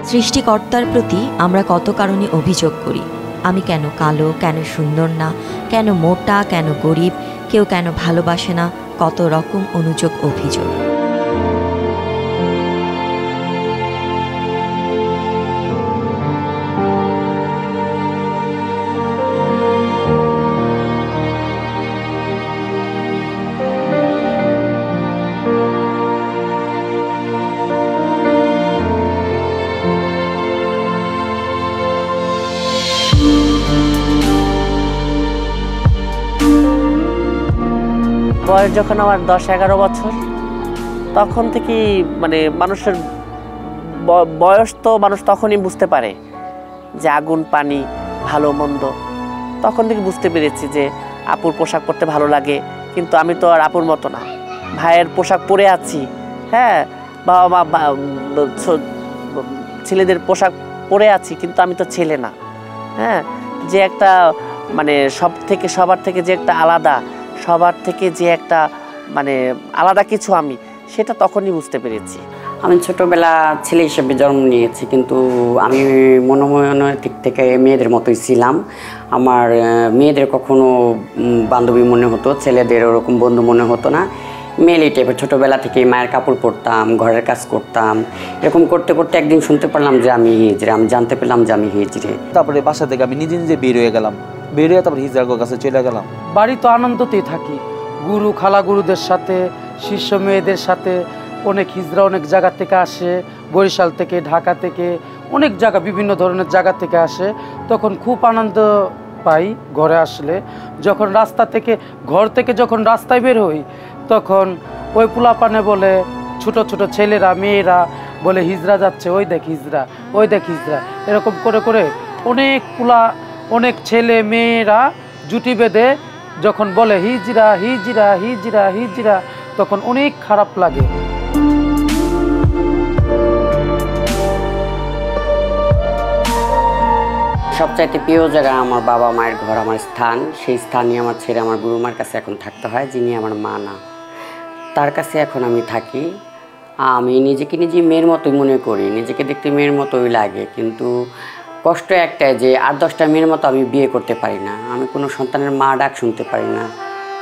সৃষ্টিকর্তার প্রতি আমরা কত কারণে অভিযোগ করি। আমি কেন কালো, কেন সুন্দর না, কেন মোটা, কেন গরিব, কেউ কেন ভালোবাসে না, কত রকম অনুযোগ অভিযোগ। বয়স যখন আমার 10-11 বছর, তখন থেকেই মানে মানুষের বয়স তো মানুষ তখনই বুঝতে পারে যে আগুন পানি ভালো মন্দ। তখন থেকে বুঝতে পেরেছি যে আপুর পোশাক পরতে ভালো লাগে, কিন্তু আমি তো আর আপুর মতো না। ভাইয়ের পোশাক পরে আছি, হ্যাঁ, বাবা মা ছেলেদের পোশাক পরে আছি, কিন্তু আমি তো ছেলে না। হ্যাঁ, যে একটা মানে সবার থেকে যে একটা আলাদা, সবার থেকে যে একটা মানে আলাদা কিছু আমি, সেটা তখনই বুঝতে পেরেছি। আমি ছোটোবেলা ছেলে হিসেবে জন্ম নিয়েছি, কিন্তু আমি মনোময়নের দিক থেকে মেয়েদের মতোই ছিলাম। আমার মেয়েদের কখনো বান্ধবী মনে হতো, ছেলেদের ওরকম বন্ধু মনে হতো না। মেয়েলি টাইপের ছোটোবেলা থেকেই মায়ের কাপড় পরতাম, ঘরের কাজ করতাম। এরকম করতে করতে একদিন শুনতে পারলাম যে আমি হিজড়ে, আমি জানতে পেলাম যে আমি হিজড়ে। তারপরে বাসা থেকে আমি নিজে নিজে বের হয়ে গেলাম, বের হয়ে তারপর হিজড়ার কাছে চলে গেলাম। বাড়ি তো আনন্দতেই থাকি, গুরু খালা গুরুদের সাথে, শিষ্য মেয়েদের সাথে। অনেক হিজড়া অনেক জায়গা থেকে আসে, বরিশাল থেকে, ঢাকা থেকে, অনেক জায়গা, বিভিন্ন ধরনের জায়গা থেকে আসে। তখন খুব আনন্দ পাই ঘরে আসলে। যখন ঘর থেকে যখন রাস্তায় বের হই, তখন ওই পোলাপানে বলে, ছোট ছোট ছেলেরা মেয়েরা বলে হিজড়া যাচ্ছে, ওই দেখ হিজড়া, ওই দেখ হিজড়া। এরকম করে করে অনেক ছেলে মেয়েরা জুটি বেঁধে যখন বলে হিজড়া হিজড়া হিজড়া হিজড়া, তখন অনেক খারাপ লাগে। সবচাইতে প্রিয় জায়গা আমার বাবা মায়ের ঘর, আমার স্থান। সেই স্থানই আমার ছেড়ে আমার গুরুমার কাছে এখন থাকতে হয়, যিনি আমার মা না, তার কাছে এখন আমি থাকি। আমি নিজেকে মেয়ের মতোই মনে করি, নিজেকে দেখতে মেয়ের মতোই লাগে, কিন্তু কষ্ট একটাই যে 8-10টা মেয়ের মতো আমি বিয়ে করতে পারি না। আমি কোনো সন্তানের মা ডাক শুনতে পারি না,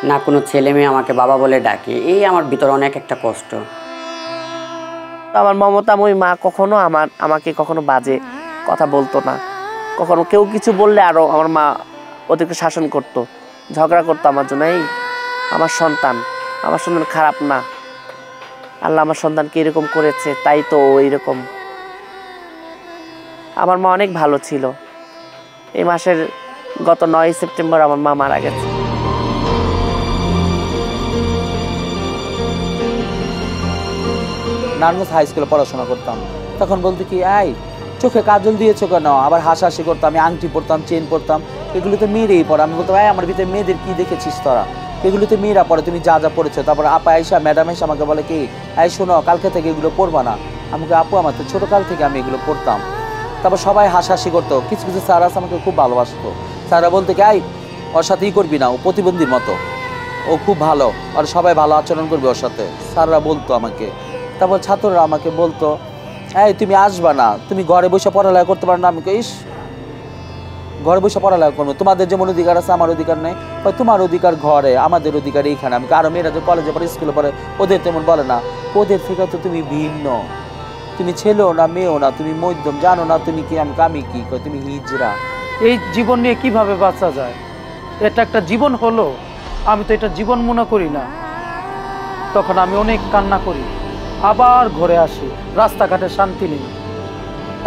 না কোনো ছেলে মেয়ে আমাকে বাবা বলে ডাকে। এই আমার ভিতরে অনেক একটা কষ্ট। আমার মমতাময়ী মা কখনো আমাকে কখনো বাজে কথা বলতো না। কখনো কেউ কিছু বললে আরও আমার মা ওদেরকে শাসন করতো, ঝগড়া করতো আমার জন্য। এই আমার সন্তান খারাপ না, আল্লাহ আমার সন্তানকে এরকম করেছে, তাই তো এইরকম। আমার মা অনেক ভালো ছিল। এই মাসের গত 9 সেপ্টেম্বর আমার মা মারা গেছে। নারায়ণগঞ্জ হাই স্কুলে পড়াশোনা করতাম। তখন বলতে কি, চোখে কাজল দিয়েছো কেন? আবার হাসাহাসি করতাম। আমি আংটি পরতাম, চেন পরতাম, এগুলো তো মেয়েরাই পরে। আমি বলতাম, আমার ভিতরে মেয়েদের কি দেখেছিস তোরা? এগুলো তো মেয়েরা পরে, তুমি যা যা পড়েছো। তারপর আপা আইসা, ম্যাডাম এসে আমাকে বলে কি, শোনো, কালকে থেকে এগুলো পড়বা না। আমাকে আপু, আমার তো ছোটোকাল থেকে আমি এগুলো পড়তাম। তারপর সবাই হাসাহাসি করতো। কিছু কিছু স্যার আছে আমাকে খুব ভালোবাসতো। স্যাররা বলতে কি, ওর সাথে করবি না, ও প্রতিবন্ধীর মতো, ও খুব ভালো, আর সবাই ভালো আচরণ করবে ওর সাথে, স্যাররা বলতো আমাকে। তারপর ছাত্ররা আমাকে বলতো, তুমি আসবা না, তুমি ঘরে বসে পড়ালেখা করতে পারো না। আমি ঘরে বসে পড়ালেখা করবো, তোমাদের যেমন অধিকার আছে আমার অধিকার নেই। তোমার অধিকার ঘরে, আমাদের অধিকার এইখানে। আমি আরো মেয়েরা যে কলেজে পড়ে, স্কুলে পড়ে, ওদের তেমন বলে না। ওদের থেকে তো তুমি ভিন্ন, তুমি ছেলেও না মেয়েও না, তুমি মধ্যম, জানো না তুমি কি, আমি কি, তুমি হিজড়া। এই জীবন নিয়ে কিভাবে বাঁচা যায়? এটা একটা জীবন হলো, আমি তো এটা জীবন মনে করি না। তখন আমি অনেক কান্না করি, আবার ঘরে আসি। রাস্তাঘাটে শান্তি নেই।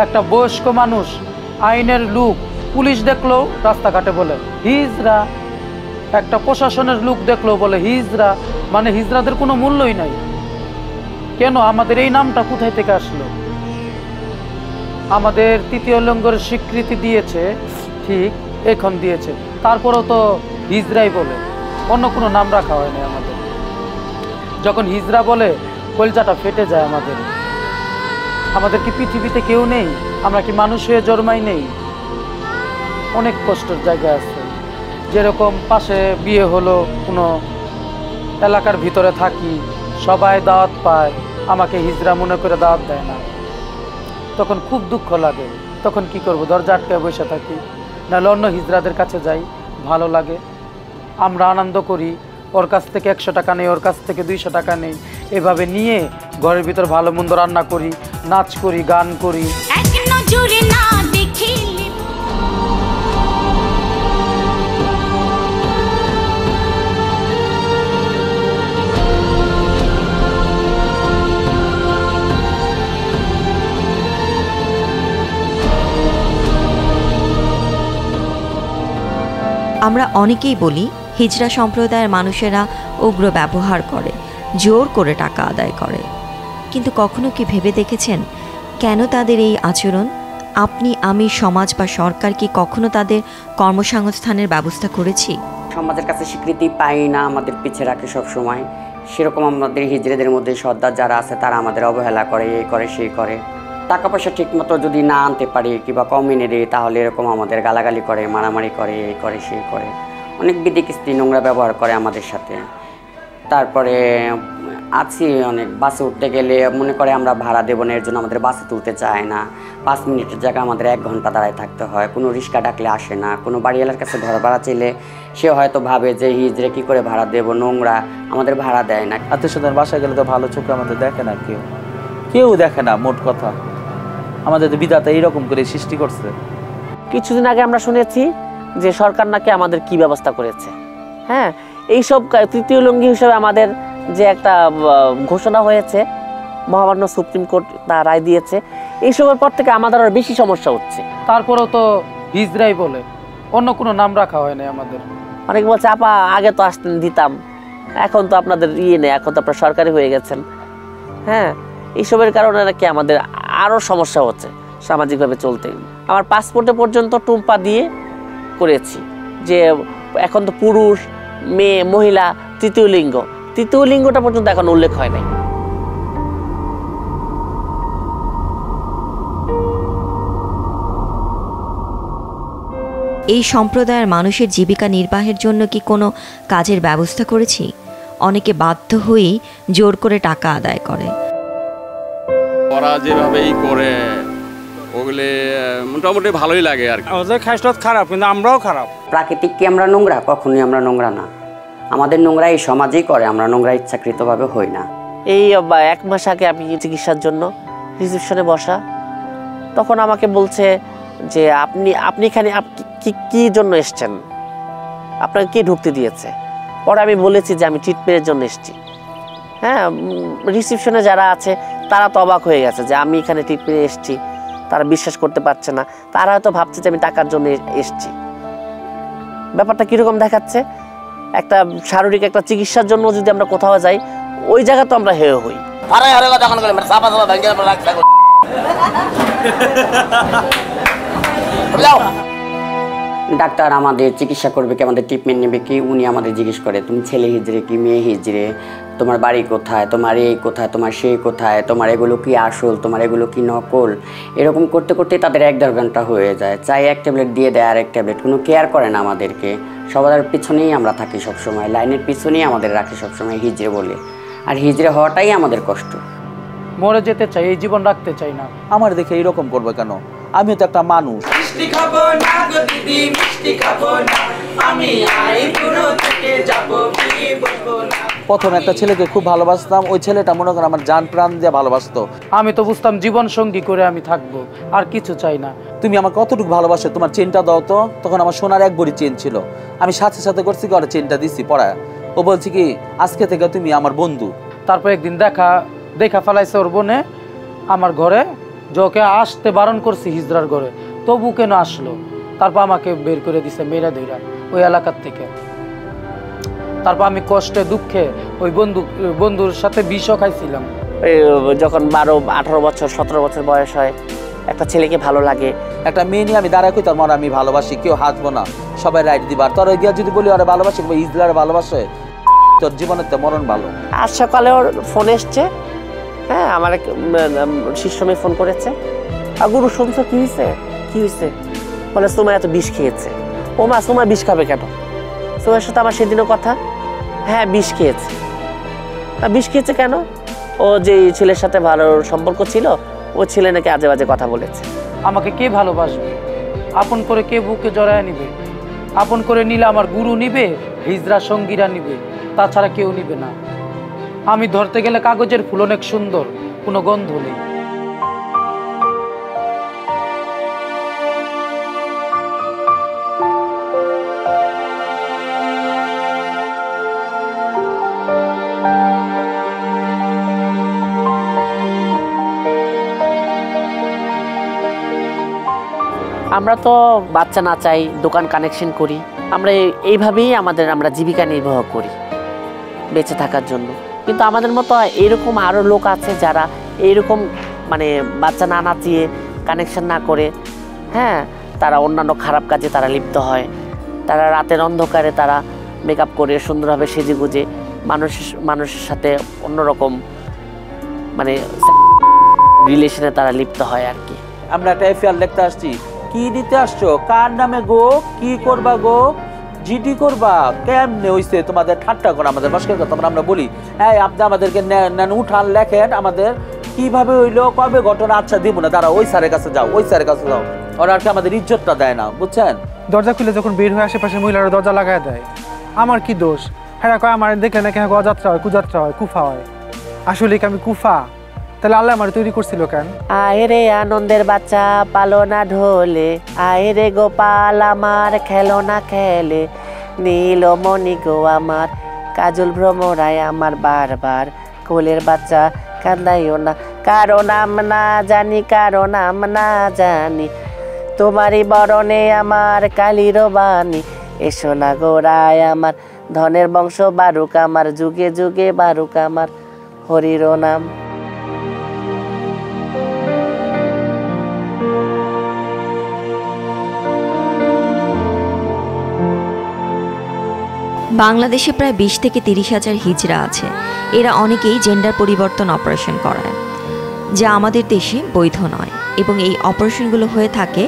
একটা বয়স্ক মানুষ, আইনের লোক, পুলিশ দেখলো রাস্তাঘাটে বলে হিজড়া, একটা প্রশাসনের লোক দেখলো বলে হিজড়া। মানে হিজড়াদের কোনো মূল্যই নাই। কেন? আমাদের এই নামটা কোথায় থেকে আসলো? আমাদের তৃতীয় লিঙ্গের স্বীকৃতি দিয়েছে, ঠিক, এখন দিয়েছে, তারপরেও তো হিজড়াই বলে, অন্য কোনো নাম রাখা হয়নি আমাদের। যখন হিজড়া বলে কলজাটা ফেটে যায় আমাদের। আমাদের কি পৃথিবীতে কেউ নেই? আমরা কি মানুষ হয়ে জন্মাই নেই? অনেক কষ্টের জায়গা আছে। যেরকম পাশে বিয়ে হলো, কোনো এলাকার ভিতরে থাকি, সবাই দাওয়াত পায়, আমাকে হিজড়া মনে করে দাওয়াত দেয় না। তখন খুব দুঃখ লাগে। তখন কি করব, দরজা আটকায় বসে থাকি, নাহলে অন্য হিজড়াদের কাছে যাই, ভালো লাগে। আমরা আনন্দ করি, ওর কাছ থেকে 100 টাকা নেই, ওর কাছ থেকে 200 টাকা নেই, এভাবে নিয়ে ঘরের ভিতর ভালো মন্দ রান্না করি, নাচ করি, গান করি। আমরা অনেকেই বলি হিজড়া সম্প্রদায়ের মানুষেরা উগ্র ব্যবহার করে, জোর করে টাকা আদায় করে, কিন্তু কখনো কি ভেবে দেখেছেন কেন তাদের এই আচরণ? আপনি, আমি, সমাজ বা সরকার কি কখনো তাদের কর্মসংস্থানের ব্যবস্থা করেছি? সমাজের কাছে স্বীকৃতি পাই না, আমাদের পিছে রাখে সব সময়। সেরকম আমাদের হিজড়েদের মধ্যে সর্দার যারা আছে তারা আমাদের অবহেলা করে, এই করে সেই করে। টাকা পয়সা ঠিকমতো যদি না আনতে পারি কিংবা কম এনে দিই তাহলে এরকম আমাদের গালাগালি করে, মারামারি করে, এই করে সেই করে, অনেক বিদিকিস্তি নোংরা ব্যবহার করে আমাদের সাথে। তারপরে আছি অনেক, বাসে উঠতে গেলে মনে করে আমরা ভাড়া দেবো না, এর জন্য আমাদের বাসে তুলতে চায় না। 5 মিনিটের জায়গায় আমাদের 1 ঘন্টা দাঁড়ায় থাকতে হয়। কোনো রিক্সা ডাকলে আসে না। কোনো বাড়িওয়ালার কাছে ঘর ভাড়া চাইলে সে হয়তো ভাবে যে হিজড়ে কী করে ভাড়া দেবো, নোংরা, আমাদের ভাড়া দেয় না। আত্মীয় স্বজন বাসায় গেলে তো ভালো চোখে আমাদের দেখে না, কেউ দেখে না। মোট কথা আমাদের তো বিধাতা এইরকম করে সৃষ্টি করছে। কিছুদিন আগে আমরা শুনেছি যে সরকার নাকি আমাদের কি ব্যবস্থা করেছে। হ্যাঁ, এইসব তৃতীয় লিঙ্গি হিসেবে আমাদের যে একটা ঘোষণা হয়েছে, মহামান্য সুপ্রিম কোর্ট তা রায় দিয়েছে, এইসবের পর থেকে আমাদের আরো বেশি সমস্যা হচ্ছে। তারপরেও তো হিজড়াই বলে, অন্য কোনো নাম রাখা হয় না আমাদের। অনেক বলছে আপা আগে তো আসতেন, দিতাম, এখন তো আপনাদের নেই, এখন তো আপনারা সরকারি হয়ে গেছেন। হ্যাঁ, এইসবের কারণে নাকি আমাদের আরও সমস্যা হচ্ছে সামাজিকভাবে চলতে। আমার পাসপোর্টে পর্যন্ত টুম্পা দিয়ে করেছি যে এখন তো পুরুষ, মেয়ে, মহিলা, তৃতীয় লিঙ্গটা পর্যন্ত এখন উল্লেখ হয় নাই। এই সম্প্রদায়ের মানুষের জীবিকা নির্বাহের জন্য কি কোনো কাজের ব্যবস্থা করেছি? অনেকে বাধ্য হয়েই জোর করে টাকা আদায় করে। ওরা যেভাবেই করে ওগুলি মোটামুটি ভালোই লাগে আর কি। ওদের খাসলত খারাপ, কিন্তু আমরাও খারাপ। প্রাকৃতিক কি আমরা নোংরা? কখনোই আমরা নোংরা না। আমাদের নোংরা এই সমাজেই করে, আমরা নোংরা ইচ্ছাকৃতভাবে হই না। এই 1 মাস আগে আমি চিকিৎসার জন্য রিসেপশনে বসা, তখন আমাকে বলছে যে আপনি এখানে কি জন্য এসছেন, আপনাকে কে ঢুকতে দিয়েছে? পরে আমি বলেছি যে আমি ট্রিটমেন্টের জন্য এসেছি। হ্যাঁ, রিসেপশনে যারা আছে তারা তো অবাক হয়ে গেছে যে আমি এখানে ট্রিটমেন্টে এসেছি, তারা বিশ্বাস করতে পারছে না। তারা হয়তো ভাবছে যে আমি টাকার জন্য এসেছি। ব্যাপারটা কীরকম দেখাচ্ছে? একটা শারীরিক একটা চিকিৎসার জন্য যদি আমরা কোথাও যাই, ওই জায়গা তো আমরা হেয় হই। ডাক্তার আমাদের চিকিৎসা করবে কি, আমাদের ট্রিটমেন্ট নেবে কি, উনি আমাদের জিজ্ঞেস করে তুমি ছেলে হিজড়ে কি মেয়ে হিজড়ে, তোমার বাড়ি কোথায়, তোমার এই কোথায়, তোমার সেই কোথায়, তোমার এগুলো কি আসল, তোমার এগুলো কি নকল। এরকম করতে করতে তাদের 1-1.5 ঘন্টা হয়ে যায়। চাই 1 ট্যাবলেট দিয়ে দেয়, আর 1 ট্যাবলেট, কোনো কেয়ার করে না আমাদেরকে। সবার পিছনেই আমরা থাকি সবসময়, লাইনের পিছনেই আমাদের রাখে সবসময় হিজড়ে বলে। আর হিজড়ে হওয়াটাই আমাদের কষ্ট। মরে যেতে চাই, এই জীবন রাখতে চাই না। আমার দেখে এইরকম করবে কেন? আমিও তো একটা মানুষ। প্রথম একটা ছেলেকে খুব ভালোবাসতাম, ওই ছেলেটা মনে করেন আমার জান প্রাণ দিয়ে ভালোবাসতো। আমি তো বুঝতাম জীবন সঙ্গী করে আমি থাকবো, আর কিছু চাই না। তুমি আমার কতটুকু ভালোবাসো, তোমার চেনটা দাও তো। তখন আমার সোনার 1 ভরি চেন ছিল, আমি সাথে সাথে করছি কি ওরা চেনটা দিছি পড়ায়। ও বলছি কি আজকে থেকে তুমি আমার বন্ধু। তারপর একদিন দেখা ফেলাইছে ওর বোনে আমার ঘরে, যে ওকে আসতে বারণ করছি হিজড়ার ঘরে, তবু কেন আসলো। তারপর আমাকে বের করে দিছে মেয়েরা ধইরা ওই এলাকার থেকে। তারপর আমি কষ্টে দুঃখে ওই বন্ধুর সাথে বিষও খাইছিলাম। যখন 12, 18 বছর, 17 বছর বয়স হয়, একটা ছেলেকে ভালো লাগে, একটা মেয়ে নিয়ে আমি দাঁড়াই কই তার মনে আমি ভালোবাসি, কেউ হাসবো না, সবাই রাইট দিবার। তোর ওই দিয়া যদি বলি ওরা ভালোবাসি, ইজলার ভালোবাসে, তোর জীবনের তো মরণ ভালো। আজ সকালে ওর ফোন এসছে। হ্যাঁ, আমার এক শিষ্য মেয়ে ফোন করেছে, আর গুরু শুনছো কি হয়েছে? বলে সুমা এত বিষ খেয়েছে। ও মা, সুমা বিষ খাবে কেন? সুমার সাথে আমার সেদিনও কথা। হ্যাঁ, বিষ খেয়েছে। বিষ খেয়েছে কেন? ও যে ছেলের সাথে ভালো সম্পর্ক ছিল, ও ছেলে নাকি আজে বাজে কথা বলেছে। আমাকে কে ভালোবাসবে? আপন করে কে বুকে জড়ায় নিবে? আপন করে নিলে আমার গুরু নিবে, হিজরা সঙ্গীরা নিবে, তাছাড়া কেউ নিবে না। আমি ধরতে গেলে কাগজের ফুল অনেক সুন্দর, কোনো গন্ধ নেই। আমরা তো বাচ্চা না চাই, দোকান কানেকশন করি, আমরা এইভাবেই আমরা জীবিকা নির্বাহ করি বেঁচে থাকার জন্য। কিন্তু আমাদের মতো এরকম আরও লোক আছে যারা এইরকম মানে বাচ্চা না নাচিয়ে কানেকশন না করে, হ্যাঁ, তারা অন্যান্য খারাপ কাজে তারা লিপ্ত হয়। তারা রাতের অন্ধকারে তারা মেকআপ করে সুন্দরভাবে সেজে গুজে মানুষের সাথে অন্যরকম মানে রিলেশনে তারা লিপ্ত হয় আর কি। আমরা একটা এফআইআর লিখতে আসছি। কি দিতে আসছো? কার নামে গো? কি করবা গো? জিডি করবা? কেমনে হইছে তোমাদের? ঠাট্টা করা আমাদের মস্কের কথা আমরা বলি, হ্যাঁ আপনি আমাদেরকে নেন, উঠান, লেখেন আমাদের কিভাবে হইলো, কবে ঘটনা। আচ্ছা দিব না, দাঁড়া, ওই স্যারের কাছে যাও, ওই স্যারের কাছে যাও। ওরা আর কি আমাদের ইজ্জতটা দেয় না, বুঝছেন? দরজা খুলে যখন বের হয়ে আশেপাশে মহিলারা দরজা লাগায় দেয়, আমার কি দোষ? হ্যাঁ কয় আমার দেখলে নাকি হ্যাঁ অযাত্রা হয়, কুযাত্রা হয়, কুফা হয়। আসলে কি আমি কুফা? তাহলে আল্লাহ আমার তৈরি করছিল কেন? আয় রে আনন্দের বাচ্চা পালো না ঢোলে, আয় রে গোপাল আমার খেলো না খেলে, নীলমণি গো আমার কাজল ভ্রমরায় আমার বারবার, কোলের বাচ্চা কান্দাইও না, কারো নাম না জানি, কারো নাম না জানি, তোমারই বরণে আমার কালির বাণী, এসো না গোড়ায় আমার ধনের বংশ বারুক আমার, যুগে যুগে বারুক আমার হরির নাম। বাংলাদেশে প্রায় 20 থেকে 30 হাজার হিজড়া আছে। এরা অনেকেই জেন্ডার পরিবর্তন অপারেশন করায়, যা আমাদের দেশে বৈধ নয়, এবং এই অপারেশনগুলো হয়ে থাকে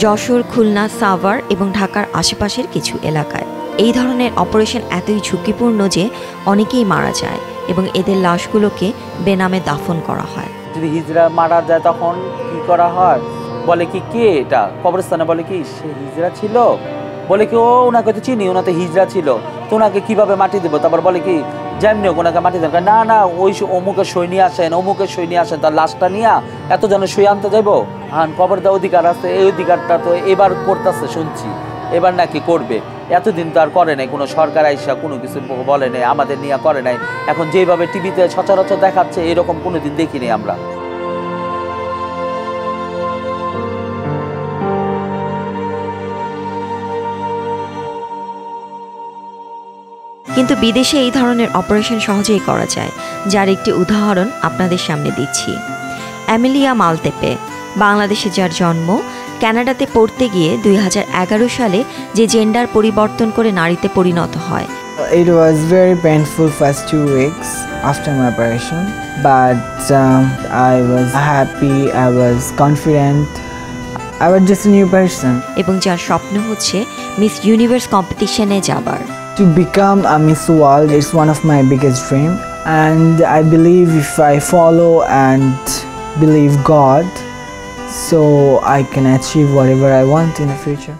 যশোর, খুলনা, সাভার এবং ঢাকার আশেপাশের কিছু এলাকায়। এই ধরনের অপারেশন এতই ঝুঁকিপূর্ণ যে অনেকেই মারা যায় এবং এদের লাশগুলোকে বেনামে দাফন করা হয়। যদি হিজড়া মারা যায় তখন কি করা হয়? বলে কি কে এটা কবরস্থানে, বলে কি সে হিজড়া ছিল, বলে কি ও ওনাকে তো চিনি, ওনাতে হিজড়া ছিল, তো ওনাকে কিভাবে মাটি দেবো? তারপর বলে কি যেমনি হোক ওনাকে মাটি দেবেন, না না ওই অমুকে সই নিয়ে আসেন, অমুকে সই নিয়ে আসেন, তার লাশটা নিয়ে এত জনের সই আনতে যাবো। হ্যাঁ কবর দেওয়ার অধিকার আছে, এই অধিকারটা তো এবার করতেছে শুনছি, এবার নাকি করবে। এতদিন তো আর করে নাই, কোনো সরকার আইসা কোনো কিছু বলে নাই, আমাদের নিয়ে করে নাই। এখন যেভাবে টিভিতে সচরাচর দেখাচ্ছে এরকম কোনোদিন দেখিনি আমরা। কিন্তু বিদেশে এই ধরনের অপারেশন সহজেই করা যায়, যার একটি উদাহরণ আপনাদের সামনে দিচ্ছি। অ্যামেলিয়া মালতেপে, বাংলাদেশে যার জন্ম, কানাডাতে পড়তে গিয়ে 2011 সালে যে জেন্ডার পরিবর্তন করে নারীতে পরিণত হয়। It was very painful first 2 weeks after my operation, but I was happy, I was confident, I was just a new person. এবং যার স্বপ্ন হচ্ছে মিস ইউনিভার্স কম্পিটিশনে যাবার। To become a Miss World is one of my biggest dream, and I believe if I follow and believe God, so I can achieve whatever I want in the future.